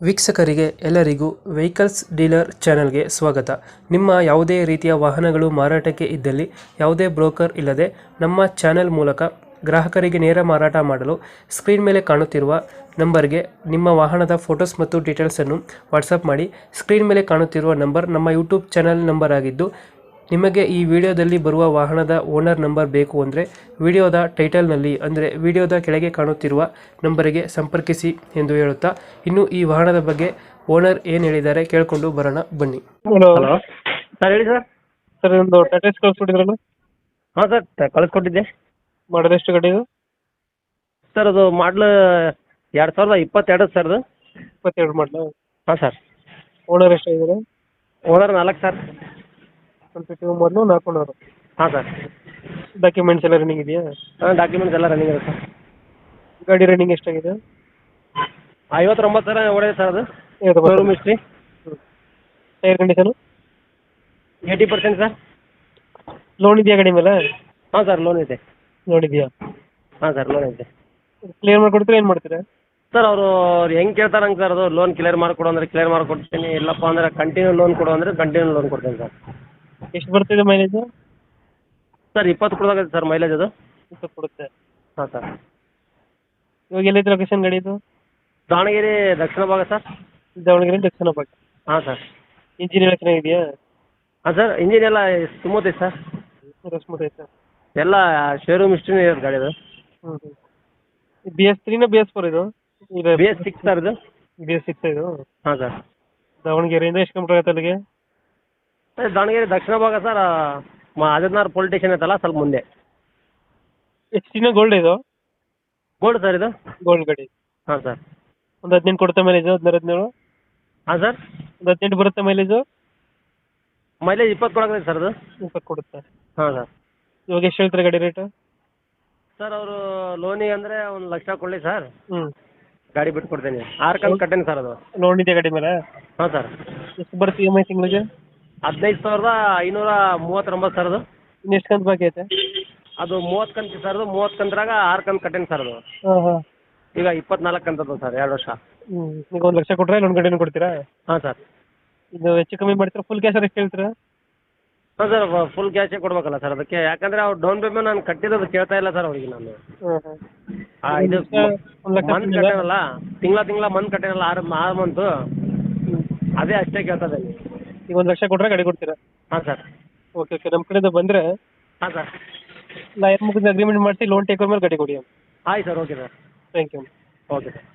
ವೀಕ್ಷಕರಿಗೆ ಎಲ್ಲರಿಗೂ vehicles dealer ಚಾನೆಲ್ಗೆ ಸ್ವಾಗತ. ನಿಮ್ಮ ಯಾವುದೇ ರೀತಿಯ ವಾಹನಗಳು ಮಾರಾಟಕ್ಕೆ ಇದ್ದಲ್ಲಿ ಯಾವುದೇ ಬ್ರೋಕರ್ ಇಲ್ಲದೆ ನಮ್ಮ ಚಾನೆಲ್ ಮೂಲಕ ಗ್ರಾಹಕರಿಗೆ ನೇರ ಮಾರಾಟ ಮಾಡಲು ಸ್ಕ್ರೀನ್ ಮೇಲೆ ಕಾಣುತ್ತಿರುವ ನಂಬರ್ಗೆ ನಿಮ್ಮ ವಾಹನದ ಫೋಟೋಸ್ ಮತ್ತು ಡೀಟೇಲ್ಸನ್ನು ವಾಟ್ಸಪ್ ಮಾಡಿ. ಸ್ಕ್ರೀನ್ ಮೇಲೆ ಕಾಣುತ್ತಿರುವ ನಂಬರ್ ನಮ್ಮ ಯೂಟ್ಯೂಬ್ ಚಾನೆಲ್ ನಂಬರ್ ಆಗಿದ್ದು, ನಿಮಗೆ ಈ ವಿಡಿಯೋದಲ್ಲಿ ಬರುವ ವಾಹನದ ಓನರ್ ನಂಬರ್ ಬೇಕು ಅಂದರೆ ವಿಡಿಯೋದ ಟೈಟಲ್ನಲ್ಲಿ ಅಂದರೆ ವಿಡಿಯೋದ ಕೆಳಗೆ ಕಾಣುತ್ತಿರುವ ನಂಬರಿಗೆ ಸಂಪರ್ಕಿಸಿ ಎಂದು ಹೇಳುತ್ತಾ, ಇನ್ನು ಈ ವಾಹನದ ಬಗ್ಗೆ ಓನರ್ ಏನು ಹೇಳಿದ್ದಾರೆ ಕೇಳಿಕೊಂಡು ಬರೋಣ ಬನ್ನಿ. ಹಲೋ ಸರ್, ಹೇಳಿ ಸರ್. ಸರ್, ಒಂದು ಟಾಟಾ ಎಸ್ ಕಳಿಸ್ಕೊಟ್ಟಿದ್ರಲ್ಲ, ಹಾಂ ಸರ್, ಕಳಿಸ್ಕೊಟ್ಟಿದ್ದೆ. ಮಾಡಲ್ ಎಷ್ಟು ಗಾಡಿ ಇದು? ಸರ್, ಅದು ಮಾಡಲು 2022 ಸರ್. ಅದು 22 ಮಾಡಲ. ಹಾಂ ಸರ್. ಓನರ್ ಎಷ್ಟಾಗಿದ್ದಾರೆ? Owner 4 sir. 22 ಮಾಡಲು 4 ಓನರ್. ಹಾಂ ಸರ್. ಡಾಕ್ಯುಮೆಂಟ್ಸ್ ಎಲ್ಲ ರನ್ನಿಂಗ್ ಇದೆಯಾ? ಹಾಂ, ಡಾಕ್ಯುಮೆಂಟ್ಸ್ ಎಲ್ಲ ರನ್ನಿಂಗ್ ಇದೆ ಸರ್. ಗಾಡಿ ರನ್ನಿಂಗ್ ಎಷ್ಟಾಗಿದೆ? 59 ಸರ್ ಓಡಿದೆ ಸರ್. ಅದು showroom history. Tyre condition 80% sir. Loan ಇದೆಯಾ ಗಾಡಿ ಮೇಲೆ? ಹಾಂ ಸರ್, ಲೋನ್ ಇದೆ. ಲೋನ್ ಇದೆಯಾ? ಹಾಂ ಸರ್, ಲೋನ್ ಇದೆ. ಕ್ಲಿಯರ್ ಮಾಡಿಕೊಡ್ತೀರಾ ಏನು ಮಾಡ್ತೀರಾ? ಸರ್, ಅವರು ಹೆಂಗೆ ಕೇಳ್ತಾರೆ ಹಂಗೆ ಸರ್. ಅದು ಲೋನ್ ಕ್ಲಿಯರ್ ಮಾಡಿಕೊಡು ಅಂದರೆ ಕ್ಲಿಯರ್ ಮಾಡಿಕೊಡ್ತೀನಿ, ಇಲ್ಲಪ್ಪ ಅಂದರೆ ಕಂಟಿನ್ಯೂ ಲೋನ್ ಕೊಡು ಅಂದರೆ ಕಂಟಿನ್ಯೂ ಲೋನ್ ಕೊಡ್ತೀನಿ ಸರ್. ಎಷ್ಟು ಬರ್ತಿದೆ ಮೈಲೇಜು? ಸರ್, 20 ಕೊಡೋದಾಗುತ್ತೆ ಸರ್ ಮೈಲೇಜ್. ಅದು 20 ಕೊಡುತ್ತೆ. ಹಾಂ ಸರ್. ಇವಾಗ ಎಲ್ಲಿದೆ ಲೊಕೇಶನ್ ಗಾಡಿ ಇದು? ದಾವಣಗೆರೆ ದಕ್ಷಿಣ ಭಾಗ ಸರ್. ದಾವಣಗೆರೆ ದಕ್ಷಿಣ ಭಾಗ. ಹಾಂ ಸರ್. ಇಂಜಿನ್ ಎಲ್ಲ ಚೆನ್ನಾಗಿದೆಯಾ? ಹಾಂ ಸರ್, ಇಂಜಿನ್ ಎಲ್ಲ ಸ್ಮೂತ್ ಐತೆ ಸರ್. ಸ್ಮೂತ್ ಐತೆ. ಎಲ್ಲ ಶೋರೂಮ್ ಹಿಸ್ಟ್ರಿನೇ ಇರೋದು ಗಾಡಿದು. BS3 ನ BS4 ಇದು? BS6 ಸರ್ ಇದು. BS6 ಇದು? ಹಾಂ ಸರ್. ದಾವಣಗೆರೆಯಿಂದ ಎಷ್ಟು ಕಿಲೋಮೀಟರ್ ಆಗುತ್ತೆ ಅಲ್ಲಿಗೆ? ಸರ್, ದಾವಣಗೆರೆ ದಕ್ಷಿಣ ಭಾಗ ಸರ್. ಅಜರ್ನಾರ್ ಪೊಲೀಸ್ ಸ್ಟೇಷನ್ ಐತಲ್ಲ, ಸ್ವಲ್ಪ ಮುಂದೆ. HT ಗೋಲ್ಡ್ ಇದು? ಗೋಲ್ಡ್ ಸರ್ ಇದು. ಗೋಲ್ಡ್ ಗಾಡಿ. ಹಾಂ ಸರ್. ಒಂದು 18 ಕೊಡುತ್ತೆ ಮೈಲೇಜು? 16-17? ಹಾಂ ಸರ್. ಒಂದು 18 ಬರುತ್ತೆ ಮೈಲೇಜು? ಮೈಲೇಜ್ 20 ಕೊಡೋದು ಸರ್ ಅದು. 20 ಕೊಡುತ್ತೆ. ಹಾಂ ಸರ್. ಇವಾಗ ಎಷ್ಟು ಹೇಳ್ತಾರೆ ಗಾಡಿ ರೇಟು? ಸರ್, ಅವರು ಲೋನಿಗೆ ಅಂದರೆ 1 ಲಕ್ಷ ಕೊಡಲಿ ಸರ್. ಹ್ಞೂ. ಗಾಡಿ ಬಿಟ್ಟು ಕೊಡ್ತೀನಿ. 6 ಕಂತು ಕಟ್ಟೇನಿ ಸರ್ ಅದು. ಲೋನ್ ಇದೆಯಾ ಗಾಡಿ ಮೇಲೆ? ಹಾಂ ಸರ್. ಎಷ್ಟು ಬರುತ್ತೆ EMI ತಿಂಗಳಿಗೆ? 15,539 ಸರ್ ಅದು. ಇನ್ನು ಎಷ್ಟು ಕಂತು ಬಾಕಿ ಐತೆ? ಅದು 30 ಕಂತು ಸರ್. ಅದು 30 ಕಂತ್ರಾಗ 6 ಕಂತು ಕಟ್ಟೇನಿ ಸರ್ ಅದು. ಹಾಂ ಹಾಂ. ಈಗ 24 ಕಂತದ್ದು ಸರ್, 2 ವರ್ಷ. ಈಗ 1 ಲಕ್ಷ ಕೊಟ್ಟರೆ ಲೋನ್ ಗಾಡಿನೂ ಕೊಡ್ತೀರಾ? ಹಾಂ ಸರ್. ಇದು ಹೆಚ್ಚು ಕಮ್ಮಿ ಮಾಡ್ತೀರಾ? ಫುಲ್ ಕ್ಯಾಶ್ ಎಷ್ಟು ಹೇಳ್ತೀರಾ? ಹಾಂ ಸರ್, ಫುಲ್ ಕ್ಯಾಶೇ ಕೊಡ್ಬೇಕಲ್ಲ ಸರ್ ಅದಕ್ಕೆ. ಯಾಕಂದರೆ ಅವ್ರು ಡೌನ್ ಪೇಮೆಂಟ್ ನಾನು ಕಟ್ಟಿರೋದು ಕೇಳ್ತಾ ಇಲ್ಲ ಸರ್ ಅವ್ರಿಗೆ ನಾನು. ಇದು ಮಂತ್ ಕಟ್ಟೇನಲ್ಲ, ತಿಂಗಳ ಮಂತ್ ಕಟ್ಟೇನಲ್ಲ, 6 ಮಂತು, ಅದೇ ಅಷ್ಟೇ ಕೇಳ್ತಾ ಇದ್ದೀನಿ. ಈಗ 1 ಲಕ್ಷ ಕೊಟ್ಟರೆ ಗಾಡಿ ಕೊಡ್ತೀರಾ? ಹಾಂ ಸರ್. Okay okay. ನಮ್ಮ ಕಡೆಯಿಂದ ಬಂದರೆ ಹಾಂ ಸರ್, ಲಾಯರ್ ಮುಗಿದ ಅಗ್ರಿಮೆಂಟ್ ಮಾಡಿಸಿ ಲೋನ್ ಟೇಕ್ ಓವರ್ ಮೇಲೆ ಗಾಡಿ ಕೊಡಿ. ಆಯ್ತು sir. Okay sir. Thank you. Okay sir.